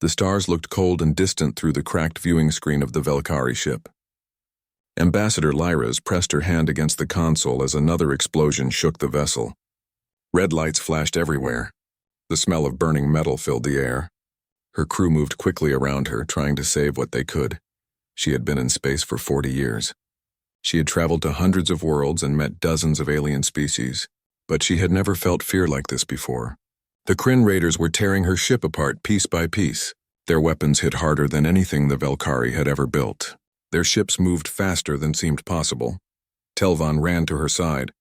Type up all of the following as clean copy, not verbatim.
The stars looked cold and distant through the cracked viewing screen of the Valkyrie ship. Ambassador Lyra's pressed her hand against the console as another explosion shook the vessel. Red lights flashed everywhere. The smell of burning metal filled the air. Her crew moved quickly around her, trying to save what they could. She had been in space for 40 years. She had traveled to hundreds of worlds and met dozens of alien species, but she had never felt fear like this before. The Kryn raiders were tearing her ship apart piece by piece. Their weapons hit harder than anything the Valkyrie had ever built. Their ships moved faster than seemed possible. Telvan ran to her side.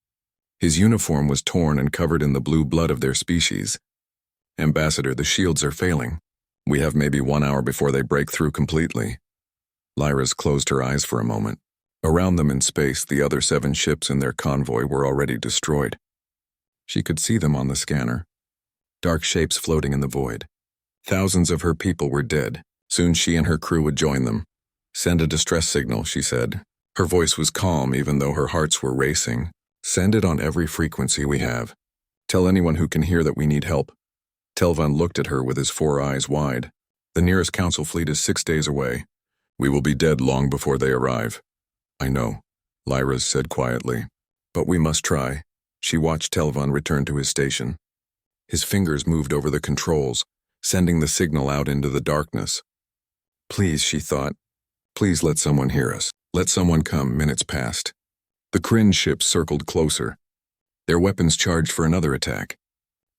His uniform was torn and covered in the blue blood of their species. Ambassador, the shields are failing. We have maybe 1 hour before they break through completely. Lyra's closed her eyes for a moment. Around them in space, the other 7 ships in their convoy were already destroyed. She could see them on the scanner. Dark shapes floating in the void. Thousands of her people were dead. Soon she and her crew would join them. Send a distress signal, she said. Her voice was calm even though her hearts were racing. Send it on every frequency we have. Tell anyone who can hear that we need help. Telvan looked at her with his 4 eyes wide. The nearest council fleet is 6 days away. We will be dead long before they arrive. I know, Lyra said quietly. But we must try. She watched Telvan return to his station. His fingers moved over the controls, sending the signal out into the darkness. Please, she thought. Please let someone hear us. Let someone come. Minutes passed. The Kryn ships circled closer. Their weapons charged for another attack.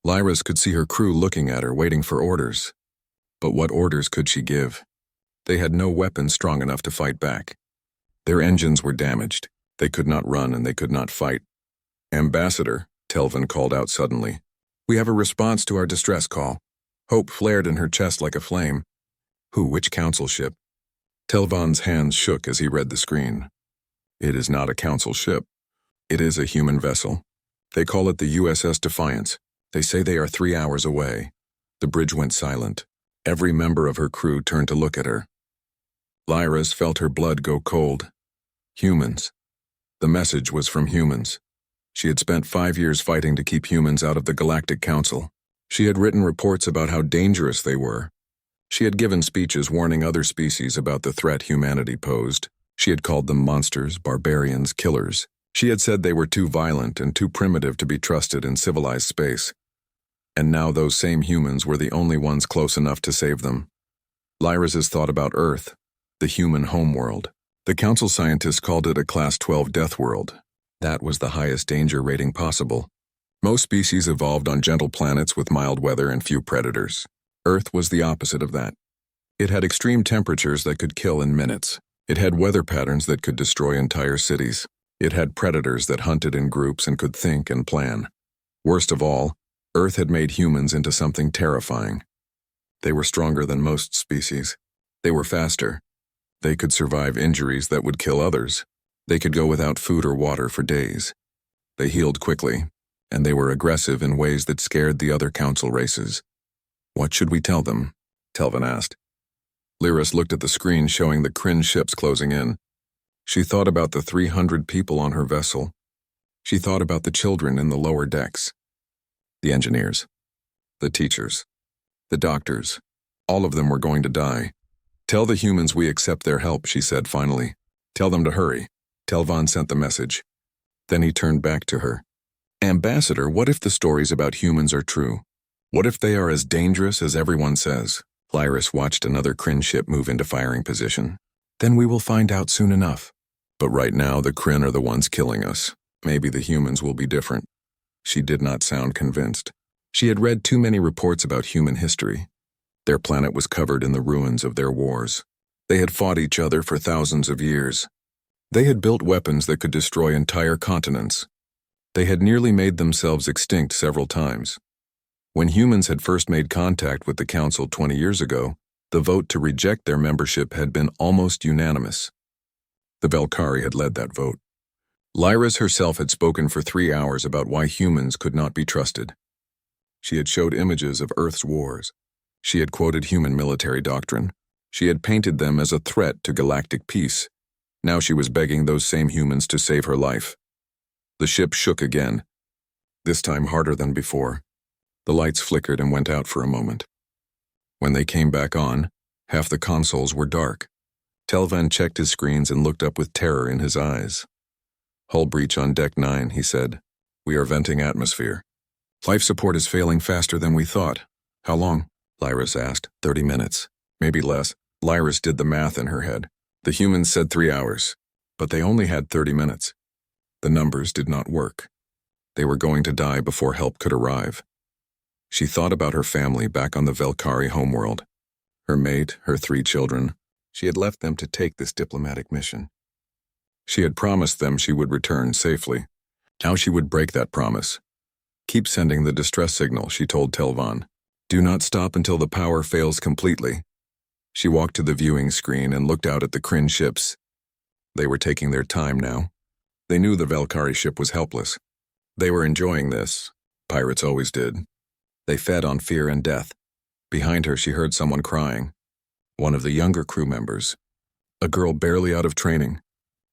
Lyra could see her crew looking at her, waiting for orders. But what orders could she give? They had no weapons strong enough to fight back. Their engines were damaged. They could not run and they could not fight. Ambassador, Telvan called out suddenly. We have a response to our distress call. Hope flared in her chest like a flame. Who? Which council ship? Telvan's hands shook as he read the screen. It is not a council ship. It is a human vessel. They call it the USS Defiance. They say they are 3 hours away. The bridge went silent. Every member of her crew turned to look at her. Lyra felt her blood go cold. Humans. The message was from humans. She had spent 5 years fighting to keep humans out of the Galactic Council. She had written reports about how dangerous they were. She had given speeches warning other species about the threat humanity posed. She had called them monsters, barbarians, killers. She had said they were too violent and too primitive to be trusted in civilized space. And now those same humans were the only ones close enough to save them. Lyra's thought about Earth, the human homeworld. The council scientists called it a Class 12 death world. That was the highest danger rating possible. Most species evolved on gentle planets with mild weather and few predators. Earth was the opposite of that. It had extreme temperatures that could kill in minutes. It had weather patterns that could destroy entire cities. It had predators that hunted in groups and could think and plan. Worst of all, Earth had made humans into something terrifying. They were stronger than most species. They were faster. They could survive injuries that would kill others. They could go without food or water for days. They healed quickly, and they were aggressive in ways that scared the other council races. What should we tell them? Telvan asked. Lyra looked at the screen showing the Kryn ships closing in. She thought about the 300 people on her vessel. She thought about the children in the lower decks. The engineers. The teachers. The doctors. All of them were going to die. Tell the humans we accept their help, she said finally. Tell them to hurry. Telvan sent the message. Then he turned back to her. Ambassador, what if the stories about humans are true? What if they are as dangerous as everyone says? Lyra watched another Kryn ship move into firing position. Then we will find out soon enough. But right now the Kryn are the ones killing us. Maybe the humans will be different. She did not sound convinced. She had read too many reports about human history. Their planet was covered in the ruins of their wars. They had fought each other for thousands of years. They had built weapons that could destroy entire continents. They had nearly made themselves extinct several times. When humans had first made contact with the Council 20 years ago, the vote to reject their membership had been almost unanimous. The Valkyrie had led that vote. Lyra herself had spoken for 3 hours about why humans could not be trusted. She had showed images of Earth's wars. She had quoted human military doctrine. She had painted them as a threat to galactic peace. Now she was begging those same humans to save her life. The ship shook again, this time harder than before. The lights flickered and went out for a moment. When they came back on, half the consoles were dark. Telvan checked his screens and looked up with terror in his eyes. "Hull breach on Deck 9, he said. "We are venting atmosphere. Life support is failing faster than we thought." "How long?" Lyris asked. 30 minutes. Maybe less. Lyris did the math in her head. The humans said 3 hours, but they only had 30 minutes. The numbers did not work. They were going to die before help could arrive. She thought about her family back on the Velkari homeworld. Her mate, her 3 children. She had left them to take this diplomatic mission. She had promised them she would return safely. Now she would break that promise. "Keep sending the distress signal," she told Telvan. "Do not stop until the power fails completely." She walked to the viewing screen and looked out at the Kryn ships. They were taking their time now. They knew the Velkari ship was helpless. They were enjoying this. Pirates always did. They fed on fear and death. Behind her, she heard someone crying. One of the younger crew members. A girl barely out of training.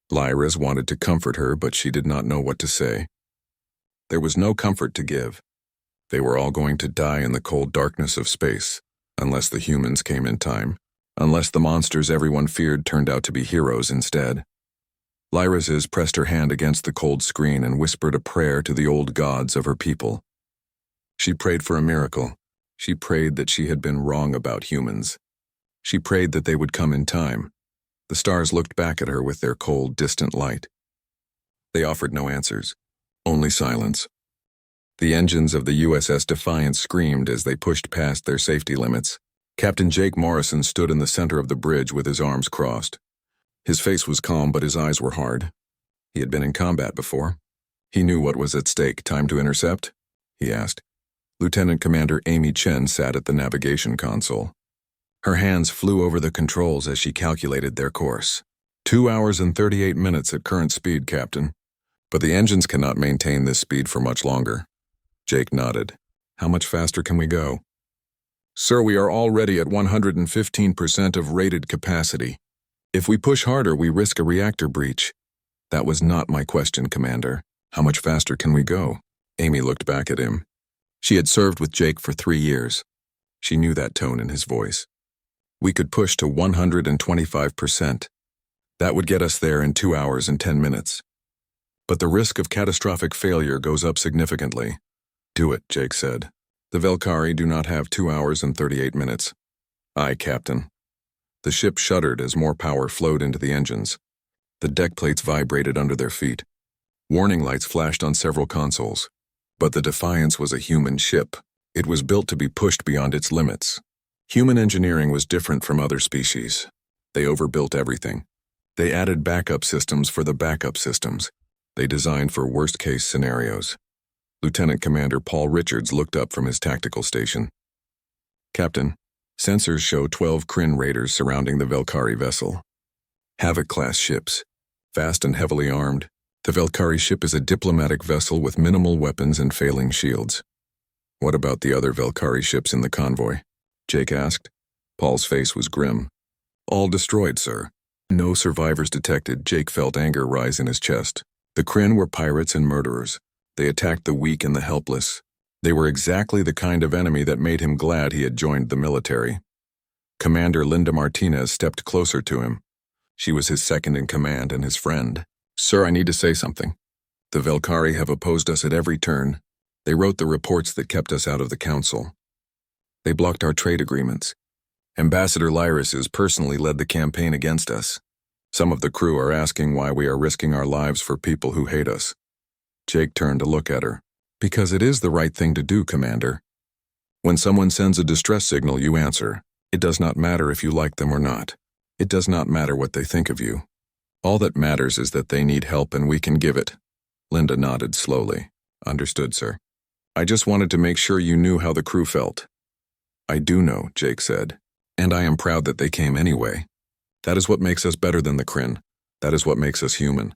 Lyris wanted to comfort her, but she did not know what to say. There was no comfort to give. They were all going to die in the cold darkness of space, unless the humans came in time, unless the monsters everyone feared turned out to be heroes instead. Lyris pressed her hand against the cold screen and whispered a prayer to the old gods of her people. She prayed for a miracle. She prayed that she had been wrong about humans. She prayed that they would come in time. The stars looked back at her with their cold, distant light. They offered no answers, only silence. The engines of the USS Defiance screamed as they pushed past their safety limits. Captain Jake Morrison stood in the center of the bridge with his arms crossed. His face was calm, but his eyes were hard. He had been in combat before. He knew what was at stake. "Time to intercept?" he asked. Lieutenant Commander Amy Chen sat at the navigation console. Her hands flew over the controls as she calculated their course. 2 hours and 38 minutes at current speed, Captain. But the engines cannot maintain this speed for much longer. Jake nodded. "How much faster can we go?" "Sir, we are already at 115% of rated capacity. If we push harder, we risk a reactor breach." "That was not my question, Commander. How much faster can we go?" Amy looked back at him. She had served with Jake for 3 years. She knew that tone in his voice. "We could push to 125%. That would get us there in 2 hours and 10 minutes. But the risk of catastrophic failure goes up significantly." "Do it," Jake said. "The Velkari do not have 2 hours and 38 minutes. "Aye, Captain." The ship shuddered as more power flowed into the engines. The deck plates vibrated under their feet. Warning lights flashed on several consoles. But the Defiance was a human ship. It was built to be pushed beyond its limits. Human engineering was different from other species. They overbuilt everything. They added backup systems for the backup systems. They designed for worst-case scenarios. Lieutenant Commander Paul Richards looked up from his tactical station. "Captain, sensors show 12 Kryn raiders surrounding the Velkari vessel. Havoc-class ships, fast and heavily armed. The Velkari ship is a diplomatic vessel with minimal weapons and failing shields." "What about the other Velkari ships in the convoy?" Jake asked. Paul's face was grim. "All destroyed, sir." No survivors detected. Jake felt anger rise in his chest. The Kryn were pirates and murderers. They attacked the weak and the helpless. They were exactly the kind of enemy that made him glad he had joined the military. Commander Linda Martinez stepped closer to him. She was his second in command and his friend. "Sir, I need to say something. The Velkari have opposed us at every turn. They wrote the reports that kept us out of the council. They blocked our trade agreements. Ambassador Lyris has personally led the campaign against us. Some of the crew are asking why we are risking our lives for people who hate us." Jake turned to look at her. "Because it is the right thing to do, Commander. When someone sends a distress signal, you answer. It does not matter if you like them or not. It does not matter what they think of you. All that matters is that they need help and we can give it." Linda nodded slowly. "Understood, sir. I just wanted to make sure you knew how the crew felt." "I do know," Jake said. "And I am proud that they came anyway. That is what makes us better than the Kryn. That is what makes us human."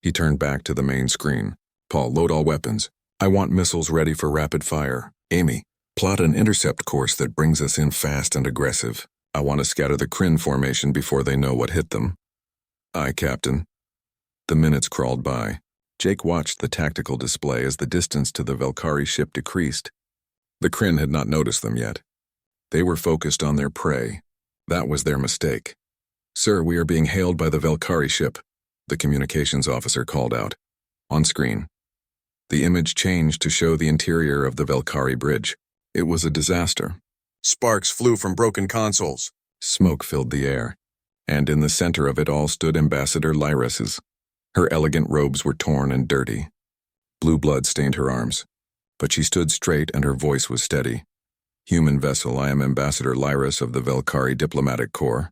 He turned back to the main screen. "Paul, load all weapons. I want missiles ready for rapid fire. Amy, plot an intercept course that brings us in fast and aggressive. I want to scatter the Kryn formation before they know what hit them." "Aye, Captain." The minutes crawled by. Jake watched the tactical display as the distance to the Velkari ship decreased. The Kryn had not noticed them yet. They were focused on their prey. That was their mistake. "Sir, we are being hailed by the Valkyrie ship," the communications officer called out. On screen, the image changed to show the interior of the Valkyrie bridge. It was a disaster. Sparks flew from broken consoles. Smoke filled the air, and in the center of it all stood Ambassador Lyra's. Her elegant robes were torn and dirty. Blue blood stained her arms, but she stood straight and her voice was steady. "Human vessel, I am Ambassador Lyras of the Valkyrie Diplomatic Corps.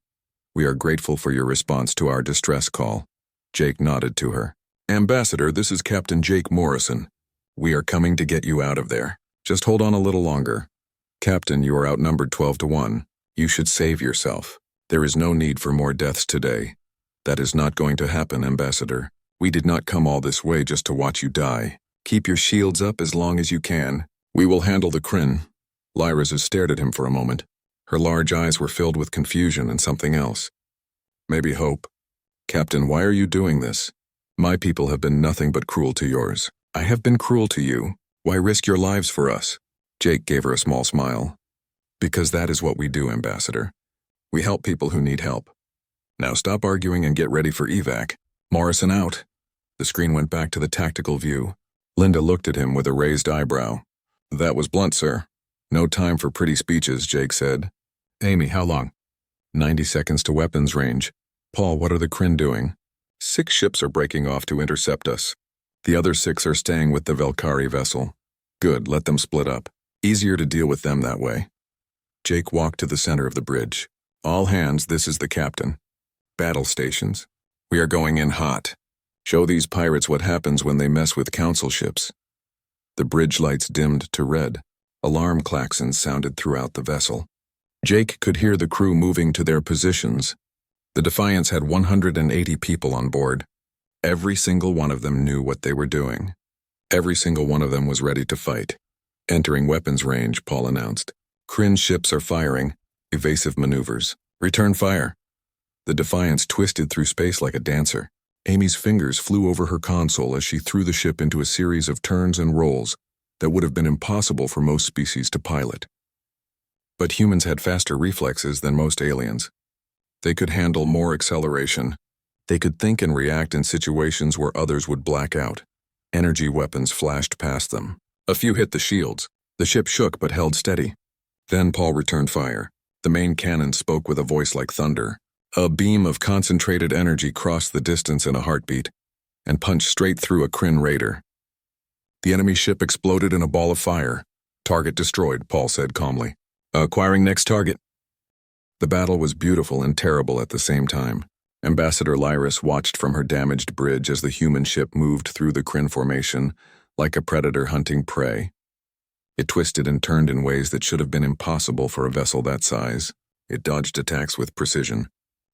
We are grateful for your response to our distress call." Jake nodded to her. "Ambassador, this is Captain Jake Morrison. We are coming to get you out of there. Just hold on a little longer. Captain, you are outnumbered 12-1. You should save yourself. There is no need for more deaths today. That is not going to happen, Ambassador. We did not come all this way just to watch you die. Keep your shields up as long as you can. We will handle the Kryn." Lyra stared at him for a moment. Her large eyes were filled with confusion and something else. Maybe hope. "Captain, why are you doing this? My people have been nothing but cruel to yours. I have been cruel to you. Why risk your lives for us?" Jake gave her a small smile. "Because that is what we do, Ambassador. We help people who need help. Now stop arguing and get ready for evac. Morrison out." The screen went back to the tactical view. Linda looked at him with a raised eyebrow. "That was blunt, sir." "No time for pretty speeches," Jake said. "Amy, how long?" 90 seconds to weapons range. "Paul, what are the Kryn doing?" 6 ships are breaking off to intercept us. The other 6 are staying with the Valkyrie vessel." "Good, let them split up. Easier to deal with them that way." Jake walked to the center of the bridge. "All hands, this is the captain. Battle stations. We are going in hot. Show these pirates what happens when they mess with council ships." The bridge lights dimmed to red. Alarm klaxons sounded throughout the vessel. Jake could hear the crew moving to their positions. The Defiance had 180 people on board. Every single one of them knew what they were doing. Every single one of them was ready to fight. "Entering weapons range," Paul announced. "Kryn ships are firing. Evasive maneuvers. Return fire." The Defiance twisted through space like a dancer. Amy's fingers flew over her console as she threw the ship into a series of turns and rolls that would have been impossible for most species to pilot. But humans had faster reflexes than most aliens. They could handle more acceleration. They could think and react in situations where others would black out. Energy weapons flashed past them. A few hit the shields. The ship shook but held steady. Then Paul returned fire. The main cannon spoke with a voice like thunder. A beam of concentrated energy crossed the distance in a heartbeat and punched straight through a Kryn raider. The enemy ship exploded in a ball of fire. "Target destroyed," Paul said calmly. "Acquiring next target." The battle was beautiful and terrible at the same time. Ambassador Lyras watched from her damaged bridge as the human ship moved through the Kryn formation like a predator hunting prey. It twisted and turned in ways that should have been impossible for a vessel that size. It dodged attacks with precision.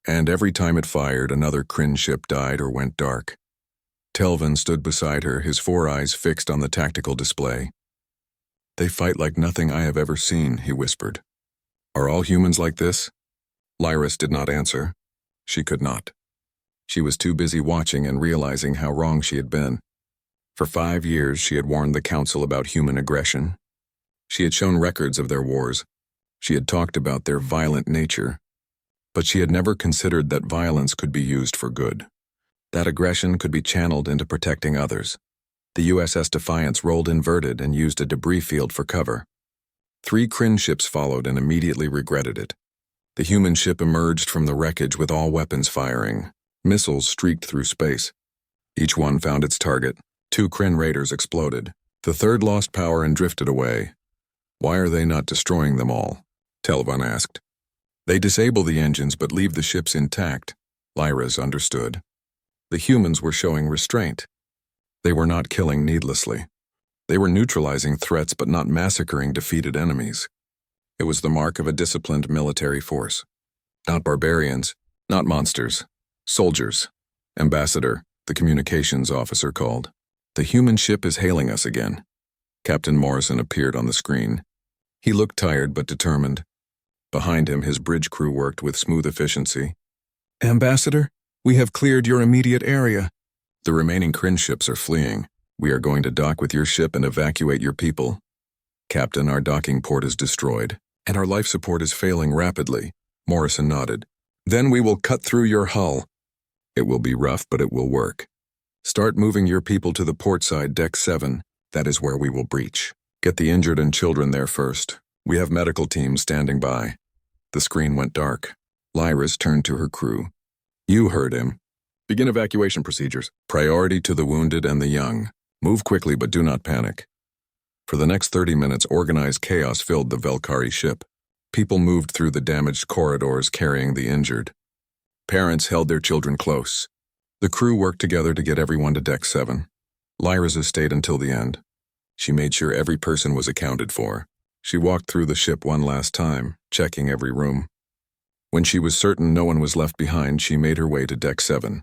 And every time it fired, another Kryn ship died or went dark. Telvin stood beside her, his 4 eyes fixed on the tactical display. "They fight like nothing I have ever seen," he whispered. "Are all humans like this?" Lyras did not answer. She could not. She was too busy watching and realizing how wrong she had been. For 5 years, she had warned the Council about human aggression. She had shown records of their wars. She had talked about their violent nature. But she had never considered that violence could be used for good. That aggression could be channeled into protecting others. The USS Defiance rolled inverted and used a debris field for cover. 3 Kryn ships followed and immediately regretted it. The human ship emerged from the wreckage with all weapons firing. Missiles streaked through space. Each one found its target. 2 Kryn raiders exploded. The 3rd lost power and drifted away. "Why are they not destroying them all?" Telvin asked. "They disable the engines but leave the ships intact." Lyras understood. The humans were showing restraint. They were not killing needlessly. They were neutralizing threats but not massacring defeated enemies. It was the mark of a disciplined military force. Not barbarians, not monsters. Soldiers. "Ambassador," the communications officer called. "The human ship is hailing us again." Captain Morrison appeared on the screen. He looked tired but determined. Behind him, his bridge crew worked with smooth efficiency. "Ambassador, we have cleared your immediate area." "The remaining Kryn ships are fleeing. We are going to dock with your ship and evacuate your people." "Captain, our docking port is destroyed. And our life support is failing rapidly. Morrison nodded. Then we will cut through your hull. It will be rough, but it will work. Start moving your people to the port side, deck 7. That is where we will breach. Get the injured and children there first. We have medical teams standing by. The screen went dark. Lyris turned to her crew. You heard him. Begin evacuation procedures. Priority to the wounded and the young. Move quickly, but do not panic. For the next 30 minutes, organized chaos filled the Velkari ship. People moved through the damaged corridors carrying the injured. Parents held their children close. The crew worked together to get everyone to deck 7. Lyris stayed until the end. She made sure every person was accounted for. She walked through the ship one last time, checking every room. When she was certain no one was left behind, she made her way to deck 7.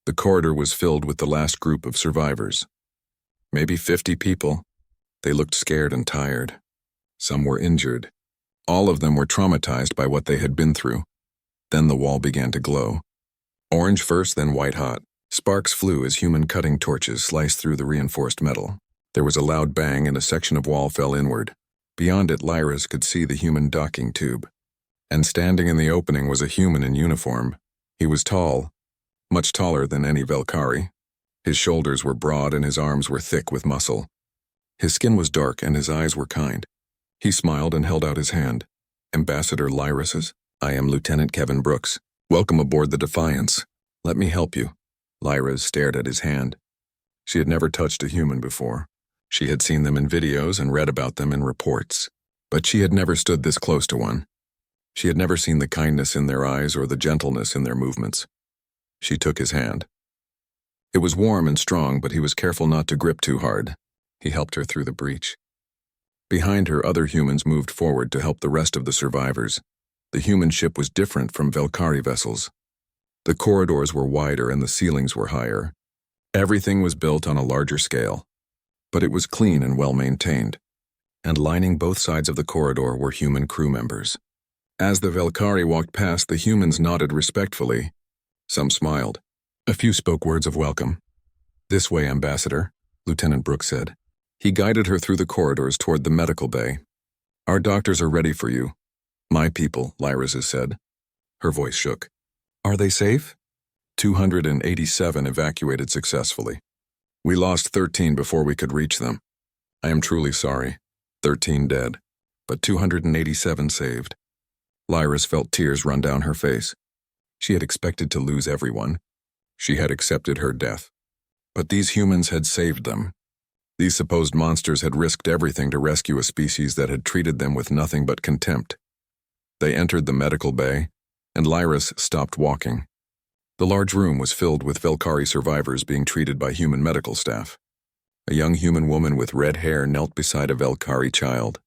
The corridor was filled with the last group of survivors. Maybe 50 people. They looked scared and tired. Some were injured. All of them were traumatized by what they had been through. Then the wall began to glow. Orange first, then white hot. Sparks flew as human cutting torches sliced through the reinforced metal. There was a loud bang and a section of wall fell inward. Beyond it, Lyris could see the human docking tube. And standing in the opening was a human in uniform. He was tall, much taller than any Velkari. His shoulders were broad and his arms were thick with muscle. His skin was dark and his eyes were kind. He smiled and held out his hand. Ambassador Lyris's? I am Lieutenant Kevin Brooks. Welcome aboard the Defiance. Let me help you. Lyris stared at his hand. She had never touched a human before. She had seen them in videos and read about them in reports, but she had never stood this close to one. She had never seen the kindness in their eyes or the gentleness in their movements. She took his hand. It was warm and strong, but he was careful not to grip too hard. He helped her through the breach. Behind her, other humans moved forward to help the rest of the survivors. The human ship was different from Velkari vessels. The corridors were wider and the ceilings were higher. Everything was built on a larger scale. But it was clean and well-maintained. And lining both sides of the corridor were human crew members. As the Velkari walked past, the humans nodded respectfully. Some smiled. A few spoke words of welcome. This way, Ambassador, Lieutenant Brooks said. He guided her through the corridors toward the medical bay. Our doctors are ready for you. My people, Lyris said. Her voice shook. Are they safe? 287 evacuated successfully. We lost 13 before we could reach them. I am truly sorry. 13 dead, but 287 saved. Lyris felt tears run down her face. She had expected to lose everyone. She had accepted her death. But these humans had saved them. These supposed monsters had risked everything to rescue a species that had treated them with nothing but contempt. They entered the medical bay, and Lyris stopped walking. The large room was filled with Velkari survivors being treated by human medical staff. A young human woman with red hair knelt beside a Velkari child.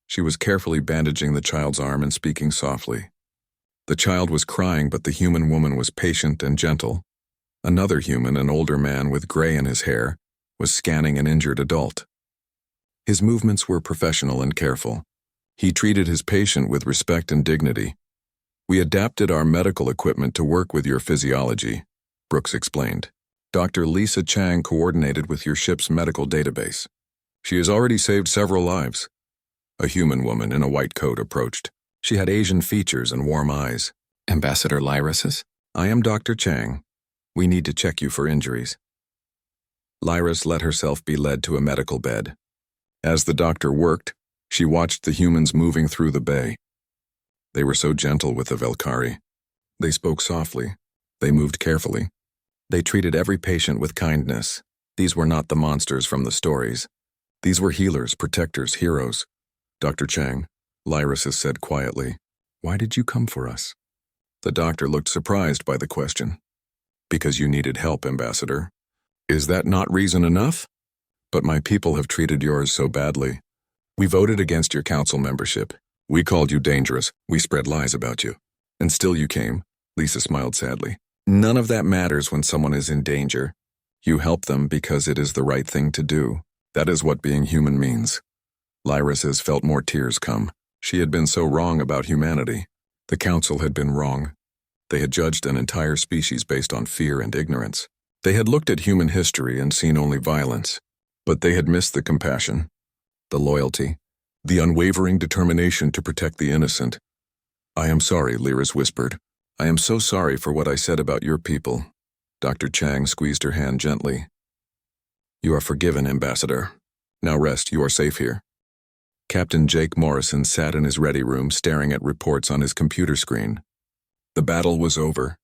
She was carefully bandaging the child's arm and speaking softly. The child was crying, but the human woman was patient and gentle. Another human, an older man with gray in his hair, was scanning an injured adult. His movements were professional and careful. He treated his patient with respect and dignity. We adapted our medical equipment to work with your physiology, Brooks explained. Dr. Lisa Chang coordinated with your ship's medical database. She has already saved several lives. A human woman in a white coat approached. She had Asian features and warm eyes. Ambassador Lyris? I am Dr. Chang. We need to check you for injuries. Lyris let herself be led to a medical bed. As the doctor worked, she watched the humans moving through the bay. They were so gentle with the Velkari. They spoke softly. They moved carefully. They treated every patient with kindness. These were not the monsters from the stories. These were healers, protectors, heroes. Dr. Chang, Lyris said quietly, why did you come for us? The doctor looked surprised by the question. Because you needed help, Ambassador. Is that not reason enough? But my people have treated yours so badly. We voted against your council membership. We called you dangerous. We spread lies about you. And still you came. Lisa smiled sadly. None of that matters when someone is in danger. You help them because it is the right thing to do. That is what being human means. Lyris felt more tears come. She had been so wrong about humanity. The council had been wrong. They had judged an entire species based on fear and ignorance. They had looked at human history and seen only violence. But they had missed the compassion, the loyalty, The unwavering determination to protect the innocent. I am sorry, Lyris whispered. I am so sorry for what I said about your people. Dr. Chang squeezed her hand gently. You are forgiven, Ambassador. Now rest, you are safe here. Captain Jake Morrison sat in his ready room staring at reports on his computer screen. The battle was over.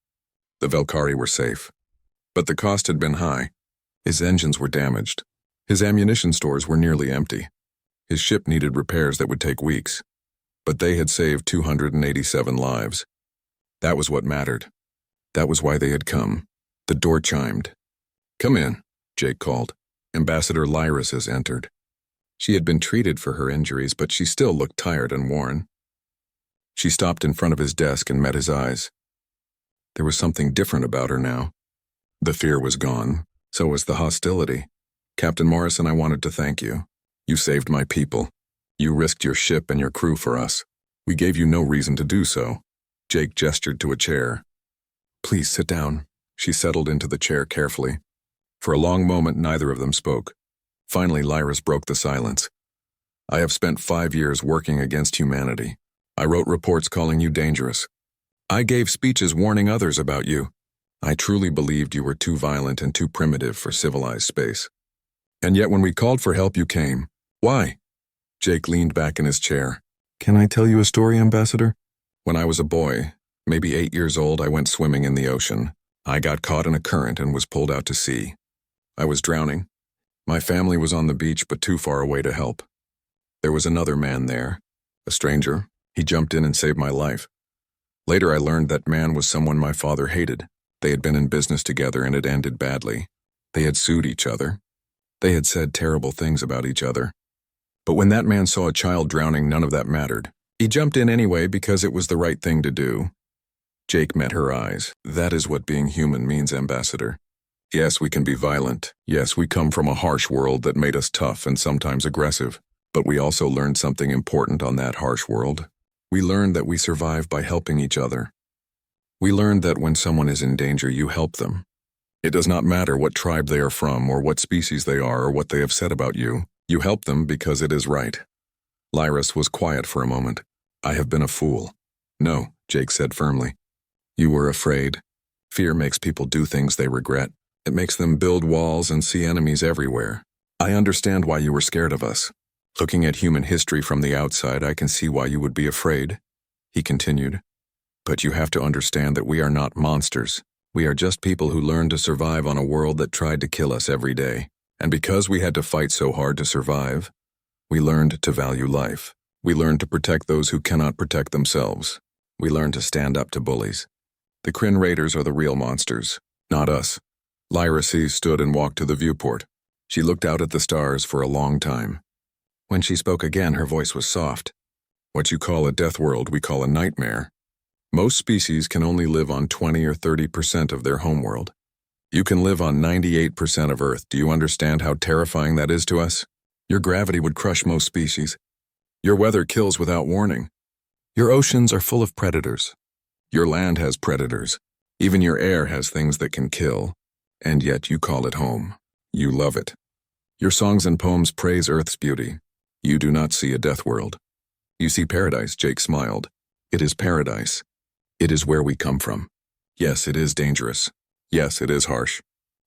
The Velkari were safe. But the cost had been high. His engines were damaged. His ammunition stores were nearly empty. His ship needed repairs that would take weeks. But they had saved 287 lives. That was what mattered. That was why they had come. The door chimed. Come in, Jake called. Ambassador Lyris has entered. She had been treated for her injuries, but she still looked tired and worn. She stopped in front of his desk and met his eyes. There was something different about her now. The fear was gone. So was the hostility. Captain Morrison, I wanted to thank you. You saved my people. You risked your ship and your crew for us. We gave you no reason to do so. Jake gestured to a chair. Please sit down. She settled into the chair carefully. For a long moment, neither of them spoke. Finally, Lyris broke the silence. I have spent 5 years working against humanity. I wrote reports calling you dangerous. I gave speeches warning others about you. I truly believed you were too violent and too primitive for civilized space. And yet when we called for help, you came. Why? Jake leaned back in his chair. Can I tell you a story, Ambassador? When I was a boy, maybe 8 years old, I went swimming in the ocean. I got caught in a current and was pulled out to sea. I was drowning. My family was on the beach but too far away to help. There was another man there, a stranger. He jumped in and saved my life. Later I learned that man was someone my father hated. They had been in business together and it ended badly. They had sued each other. They had said terrible things about each other. But when that man saw a child drowning, none of that mattered. He jumped in anyway because it was the right thing to do. Jake met her eyes. That is what being human means, Ambassador. Yes, we can be violent. Yes, we come from a harsh world that made us tough and sometimes aggressive. But we also learned something important on that harsh world. We learned that we survive by helping each other. We learned that when someone is in danger, you help them. It does not matter what tribe they are from or what species they are or what they have said about you. You help them because it is right. Lyris was quiet for a moment. I have been a fool. No, Jake said firmly. You were afraid. Fear makes people do things they regret. It makes them build walls and see enemies everywhere. I understand why you were scared of us. Looking at human history from the outside, I can see why you would be afraid, he continued. But you have to understand that we are not monsters. We are just people who learned to survive on a world that tried to kill us every day. And because we had to fight so hard to survive, we learned to value life. We learned to protect those who cannot protect themselves. We learned to stand up to bullies. The Kryn Raiders are the real monsters, not us. Lyris stood and walked to the viewport. She looked out at the stars for a long time. When she spoke again, her voice was soft. What you call a death world, we call a nightmare. Most species can only live on 20 or 30% of their homeworld. You can live on 98% of Earth. Do you understand how terrifying that is to us? Your gravity would crush most species. Your weather kills without warning. Your oceans are full of predators. Your land has predators. Even your air has things that can kill. And yet you call it home. You love it. Your songs and poems praise Earth's beauty. You do not see a death world. You see paradise, Jake smiled. It is paradise. It is where we come from. Yes, it is dangerous. Yes, it is harsh.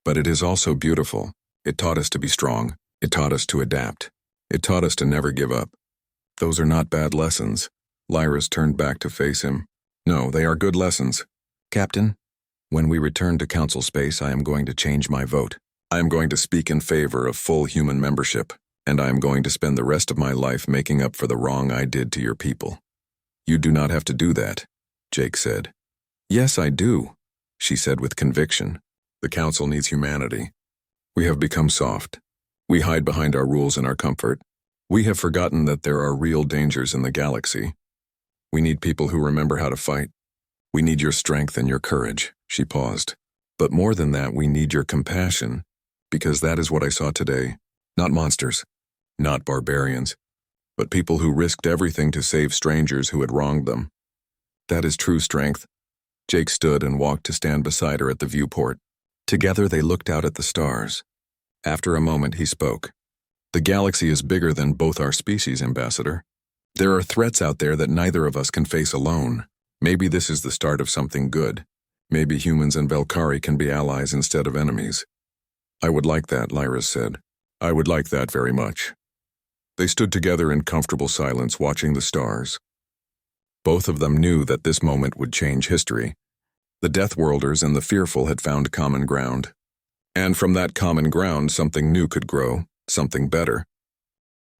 But it is also beautiful. It taught us to be strong. It taught us to adapt. It taught us to never give up. Those are not bad lessons. Lyris turned back to face him. No, they are good lessons. Captain, when we return to Council Space, I am going to change my vote. I am going to speak in favor of full human membership, and I am going to spend the rest of my life making up for the wrong I did to your people. You do not have to do that, Jake said. Yes, I do, she said with conviction. The Council needs humanity. We have become soft. We hide behind our rules and our comfort. We have forgotten that there are real dangers in the galaxy. We need people who remember how to fight. We need your strength and your courage, she paused. But more than that, we need your compassion, because that is what I saw today. Not monsters, not barbarians, but people who risked everything to save strangers who had wronged them. That is true strength. Jake stood and walked to stand beside her at the viewport. Together they looked out at the stars. After a moment he spoke. The galaxy is bigger than both our species, Ambassador. There are threats out there that neither of us can face alone. Maybe this is the start of something good. Maybe humans and Valkyrie can be allies instead of enemies. I would like that, Lyra said. I would like that very much. They stood together in comfortable silence, watching the stars. Both of them knew that this moment would change history. The Deathworlders and the Fearful had found common ground. And from that common ground, something new could grow, something better.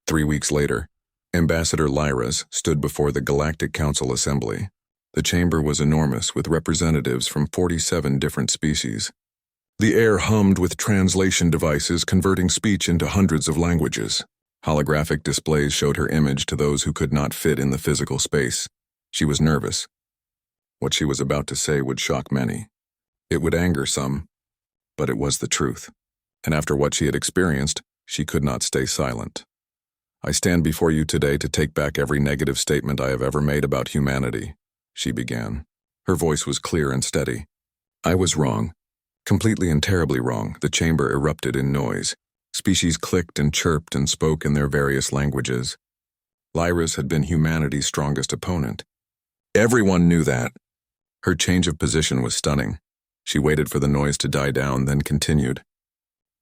3 weeks later, Ambassador Lyras stood before the Galactic Council Assembly. The chamber was enormous, with representatives from 47 different species. The air hummed with translation devices converting speech into hundreds of languages. Holographic displays showed her image to those who could not fit in the physical space. She was nervous. What she was about to say would shock many. It would anger some, but it was the truth. And after what she had experienced, she could not stay silent. I stand before you today to take back every negative statement I have ever made about humanity, she began. Her voice was clear and steady. I was wrong. Completely and terribly wrong. The chamber erupted in noise. Species clicked and chirped and spoke in their various languages. Lyras had been humanity's strongest opponent. Everyone knew that. Her change of position was stunning. She waited for the noise to die down, then continued.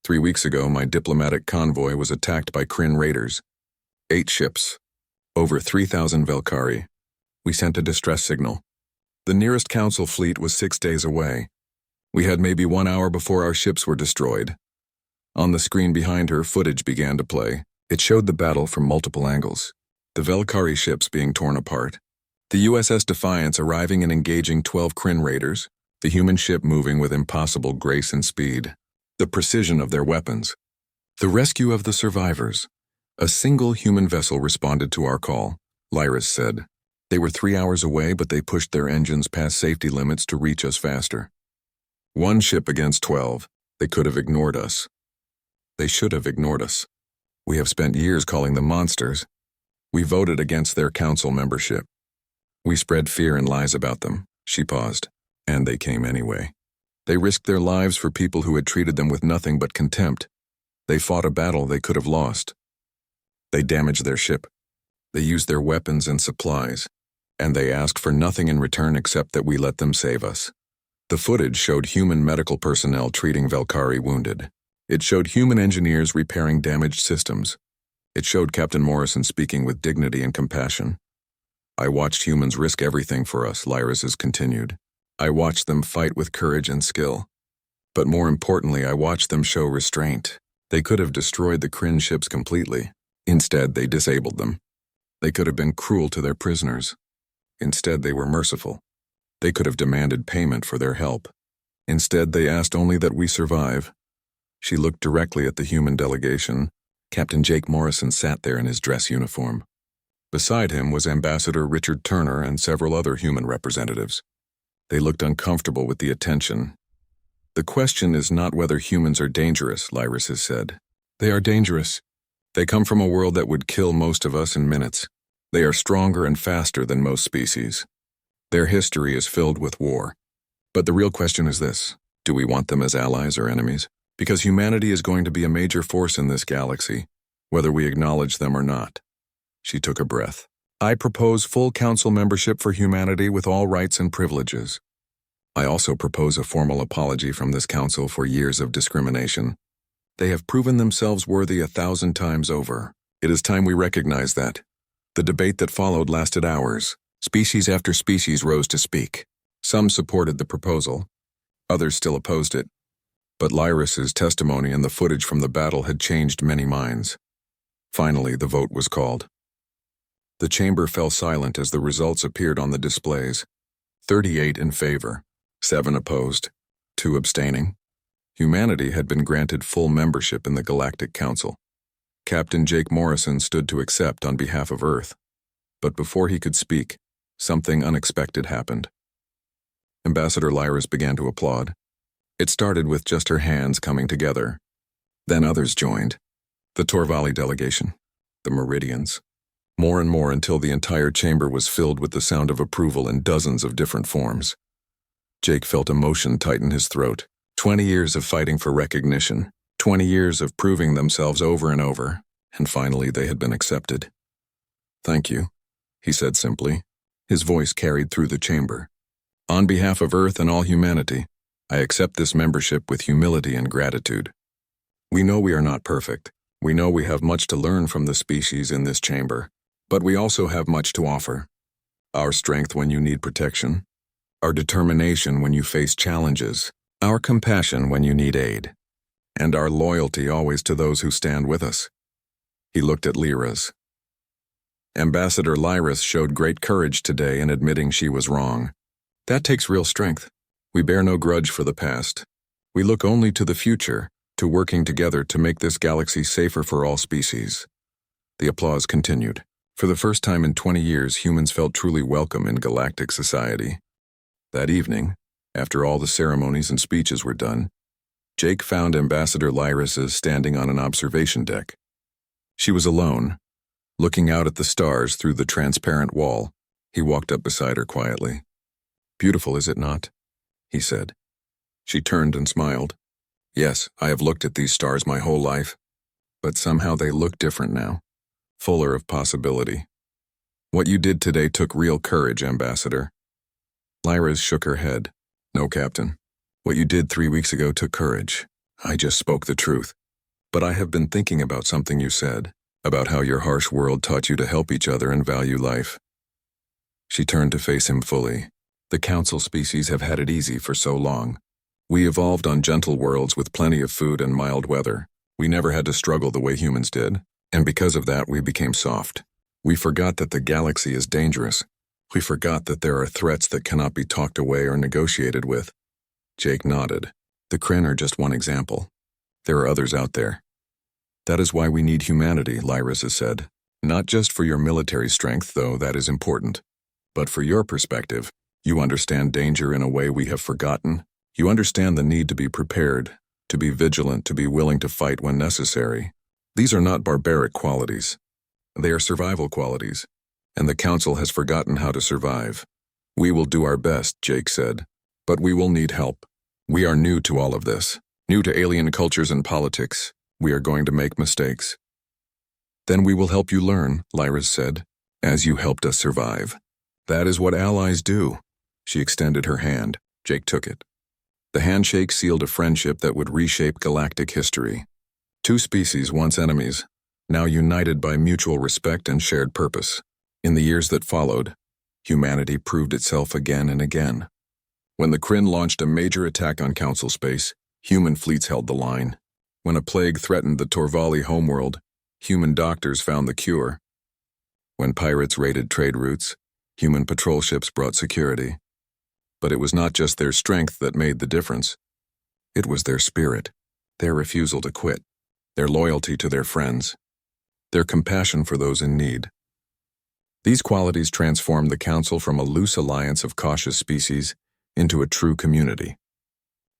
3 weeks ago, my diplomatic convoy was attacked by Kryn raiders. 8 ships. Over 3,000 Valkyrie. We sent a distress signal. The nearest council fleet was 6 days away. We had maybe 1 hour before our ships were destroyed. On the screen behind her, footage began to play. It showed the battle from multiple angles. The Valkyrie ships being torn apart. The USS Defiance arriving and engaging 12 Kryn raiders. The human ship moving with impossible grace and speed. The precision of their weapons. The rescue of the survivors. A single human vessel responded to our call, Lyras said. They were 3 hours away, but they pushed their engines past safety limits to reach us faster. 1 ship against 12. They could have ignored us. They should have ignored us. We have spent years calling them monsters. We voted against their council membership. We spread fear and lies about them. She paused. And they came anyway. They risked their lives for people who had treated them with nothing but contempt. They fought a battle they could have lost. They damaged their ship. They used their weapons and supplies. And they asked for nothing in return except that we let them save us. The footage showed human medical personnel treating Valkyrie wounded. It showed human engineers repairing damaged systems. It showed Captain Morrison speaking with dignity and compassion. I watched humans risk everything for us, Lyras continued. I watched them fight with courage and skill. But more importantly, I watched them show restraint. They could have destroyed the Kryn ships completely. Instead, they disabled them. They could have been cruel to their prisoners. Instead, they were merciful. They could have demanded payment for their help. Instead, they asked only that we survive. She looked directly at the human delegation. Captain Jake Morrison sat there in his dress uniform. Beside him was Ambassador Richard Turner and several other human representatives. They looked uncomfortable with the attention. The question is not whether humans are dangerous, Lyras has said. They are dangerous. They come from a world that would kill most of us in minutes. They are stronger and faster than most species. Their history is filled with war. But the real question is this: do we want them as allies or enemies? Because humanity is going to be a major force in this galaxy, whether we acknowledge them or not. She took a breath. I propose full council membership for humanity with all rights and privileges. I also propose a formal apology from this council for years of discrimination. They have proven themselves worthy 1,000 times over. It is time we recognize that. The debate that followed lasted hours. Species after species rose to speak. Some supported the proposal. Others still opposed it. But Lyras's testimony and the footage from the battle had changed many minds. Finally, the vote was called. The chamber fell silent as the results appeared on the displays. 38 in favor, 7 opposed, 2 abstaining. Humanity had been granted full membership in the Galactic Council. Captain Jake Morrison stood to accept on behalf of Earth. But before he could speak, something unexpected happened. Ambassador Lyras began to applaud. It started with just her hands coming together. Then others joined. The Torvali delegation, the Meridians. More and more until the entire chamber was filled with the sound of approval in dozens of different forms. Jake felt emotion tighten his throat. 20 years of fighting for recognition. 20 years of proving themselves over and over. and finally they had been accepted. "Thank you," he said simply. His voice carried through the chamber. "On behalf of Earth and all humanity, I accept this membership with humility and gratitude. We know we are not perfect. We know we have much to learn from the species in this chamber, but we also have much to offer. Our strength when you need protection, our determination when you face challenges, our compassion when you need aid, and our loyalty always to those who stand with us." He looked at Lyra's. "Ambassador Lyris showed great courage today in admitting she was wrong. That takes real strength. We bear no grudge for the past. We look only to the future, to working together to make this galaxy safer for all species." The applause continued. For the first time in 20 years, humans felt truly welcome in galactic society. That evening, after all the ceremonies and speeches were done, Jake found Ambassador Lyris standing on an observation deck. She was alone, looking out at the stars through the transparent wall. He walked up beside her quietly. "Beautiful, is it not?" he said. She turned and smiled. "Yes, I have looked at these stars my whole life, but somehow they look different now, fuller of possibility. What you did today took real courage, Ambassador." Lyra shook her head. "No, Captain. What you did 3 weeks ago took courage. I just spoke the truth. But I have been thinking about something you said, about how your harsh world taught you to help each other and value life." She turned to face him fully. "The Council species have had it easy for so long. We evolved on gentle worlds with plenty of food and mild weather. We never had to struggle the way humans did, and because of that we became soft. We forgot that the galaxy is dangerous. We forgot that there are threats that cannot be talked away or negotiated with." Jake nodded. "The Kryn are just one example. There are others out there. That is why we need humanity," Lyris has said. "Not just for your military strength, though that is important, but for your perspective. You understand danger in a way we have forgotten. You understand the need to be prepared, to be vigilant, to be willing to fight when necessary. These are not barbaric qualities. They are survival qualities, and the Council has forgotten how to survive. We will do our best," Jake said, "but we will need help. We are new to all of this, new to alien cultures and politics. We are going to make mistakes." "Then we will help you learn," Lyris said, "as you helped us survive. That is what allies do." She extended her hand. Jake took it. The handshake sealed a friendship that would reshape galactic history. Two species, once enemies, now united by mutual respect and shared purpose. In the years that followed, humanity proved itself again and again. When the Kryn launched a major attack on Council space, human fleets held the line. When a plague threatened the Torvali homeworld, human doctors found the cure. When pirates raided trade routes, human patrol ships brought security. But it was not just their strength that made the difference. It was their spirit, their refusal to quit, their loyalty to their friends, their compassion for those in need. These qualities transformed the Council from a loose alliance of cautious species into a true community.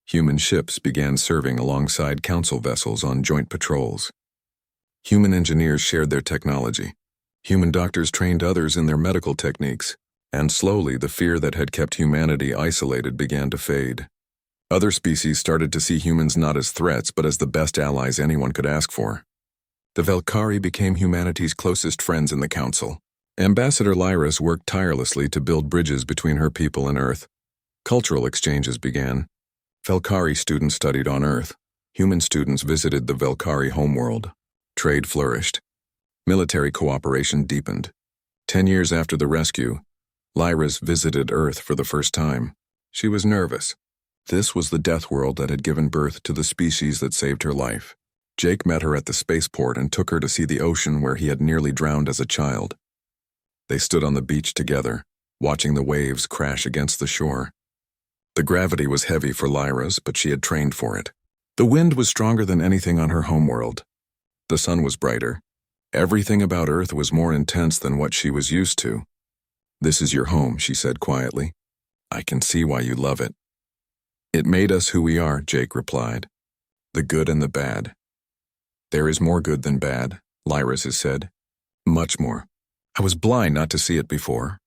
Human ships began serving alongside Council vessels on joint patrols. Human engineers shared their technology. Human doctors trained others in their medical techniques, and slowly the fear that had kept humanity isolated began to fade. Other species started to see humans not as threats but as the best allies anyone could ask for. The Velkari became humanity's closest friends in the Council. Ambassador Lyris worked tirelessly to build bridges between her people and Earth. Cultural exchanges began. Velkari students studied on Earth. Human students visited the Velkari homeworld. Trade flourished. Military cooperation deepened. 10 years after the rescue, Lyris visited Earth for the first time. She was nervous. This was the death world that had given birth to the species that saved her life. Jake met her at the spaceport and took her to see the ocean where he had nearly drowned as a child. They stood on the beach together, watching the waves crash against the shore. The gravity was heavy for Lyris, but she had trained for it. The wind was stronger than anything on her homeworld. The sun was brighter. Everything about Earth was more intense than what she was used to. "This is your home," she said quietly. "I can see why you love it." "It made us who we are," Jake replied. "The good and the bad." "There is more good than bad," Lyris has said. "Much more. I was blind not to see it before."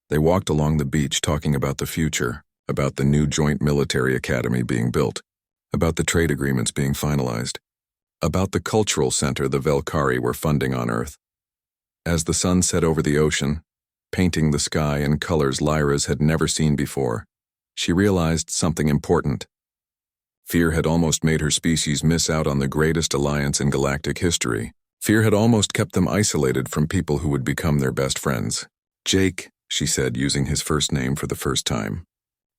They walked along the beach talking about the future, about the new joint military academy being built, about the trade agreements being finalized. about the cultural center the Velkari were funding on Earth. As the sun set over the ocean, painting the sky in colors Lyra's had never seen before, she realized something important. Fear had almost made her species miss out on the greatest alliance in galactic history. Fear had almost kept them isolated from people who would become their best friends. "Jake," she said, using his first name for the first time.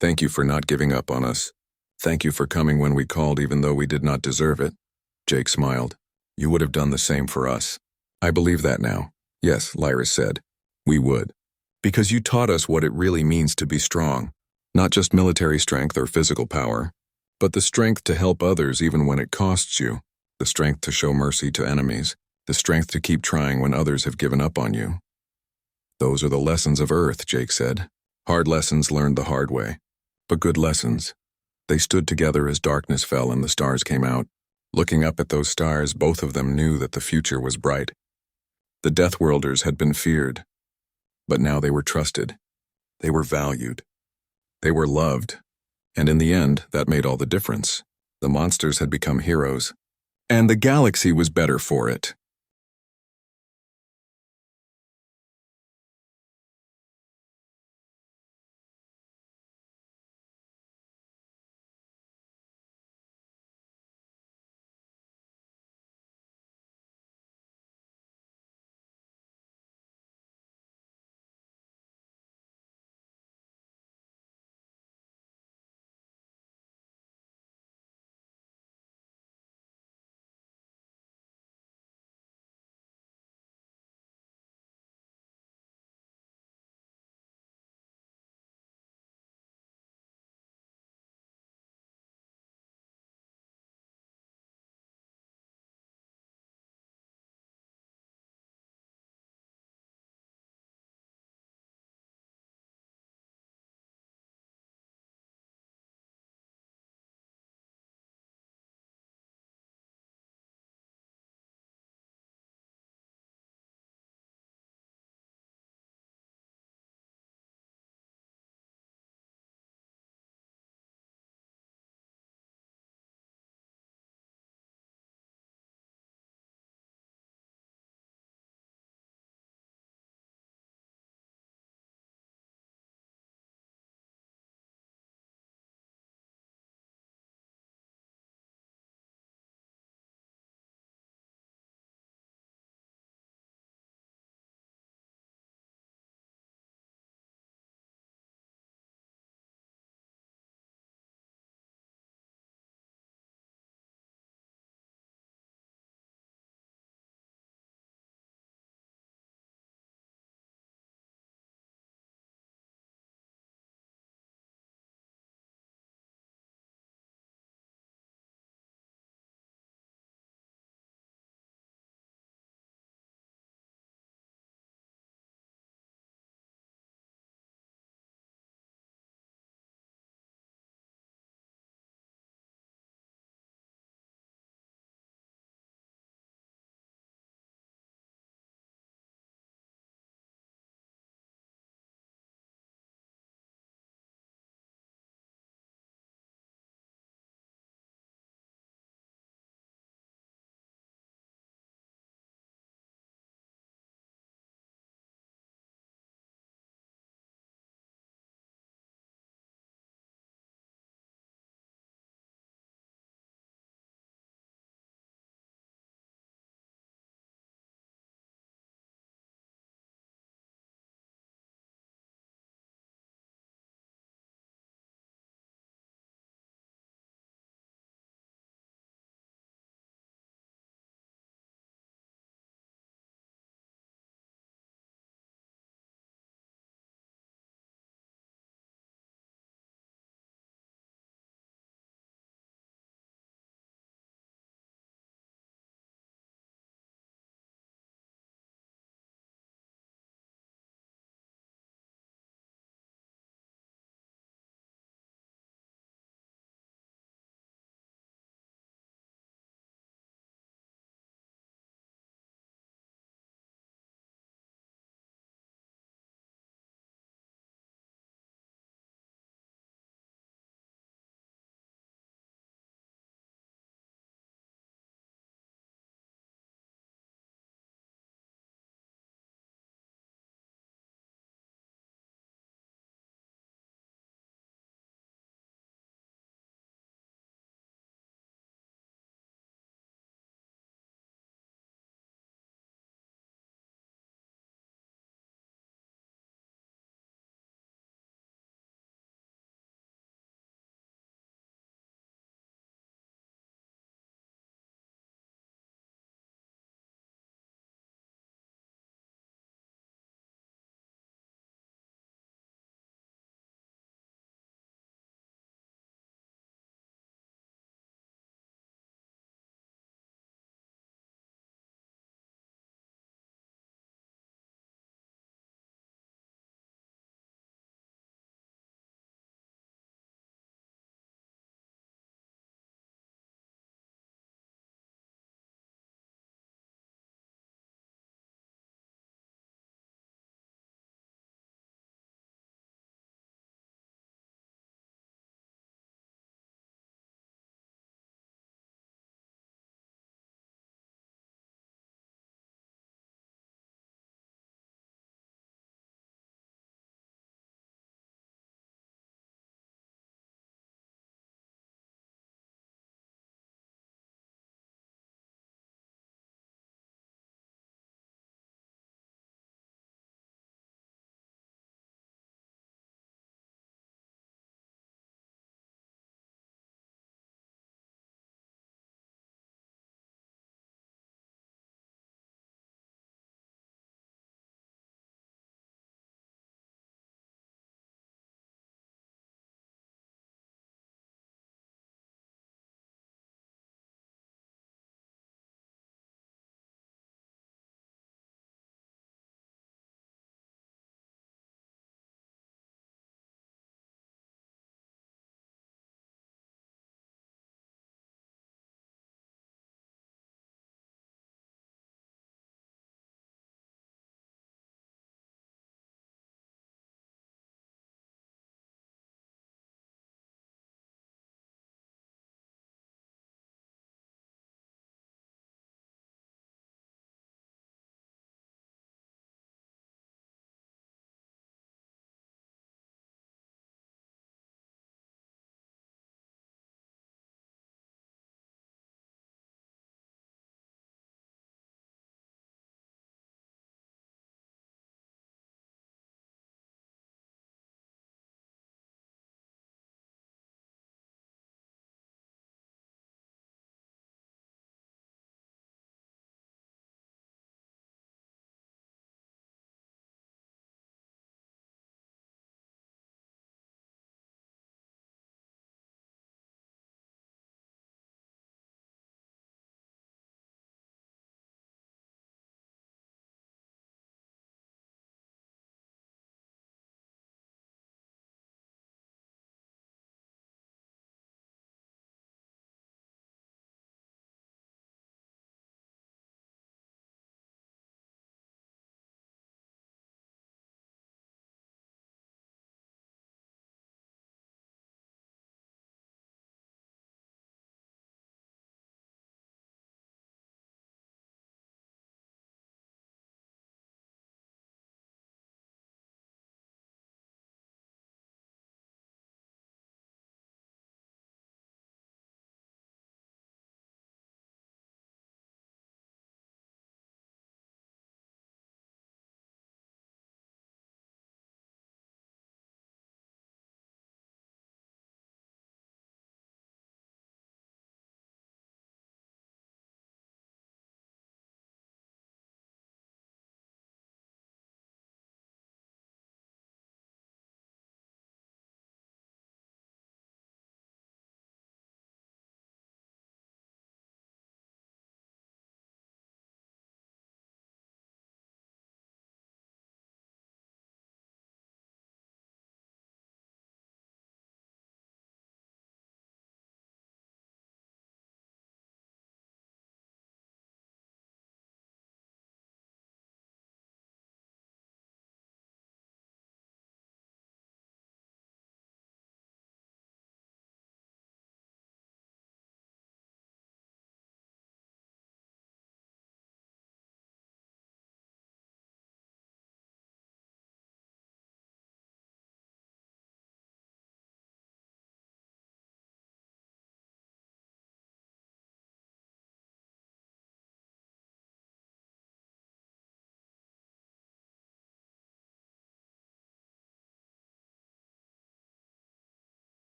"Thank you for not giving up on us. Thank you for coming when we called even though we did not deserve it." Jake smiled. "You would have done the same for us." "I believe that now." "Yes," Lyra said. "We would. Because you taught us what it really means to be strong. Not just military strength or physical power, but the strength to help others even when it costs you, the strength to show mercy to enemies, the strength to keep trying when others have given up on you." "Those are the lessons of Earth," Jake said. "Hard lessons learned the hard way, but good lessons." They stood together as darkness fell and the stars came out. Looking up at those stars, both of them knew that the future was bright. The Deathworlders had been feared, but now they were trusted. They were valued. They were loved. And in the end, that made all the difference. The monsters had become heroes. And the galaxy was better for it.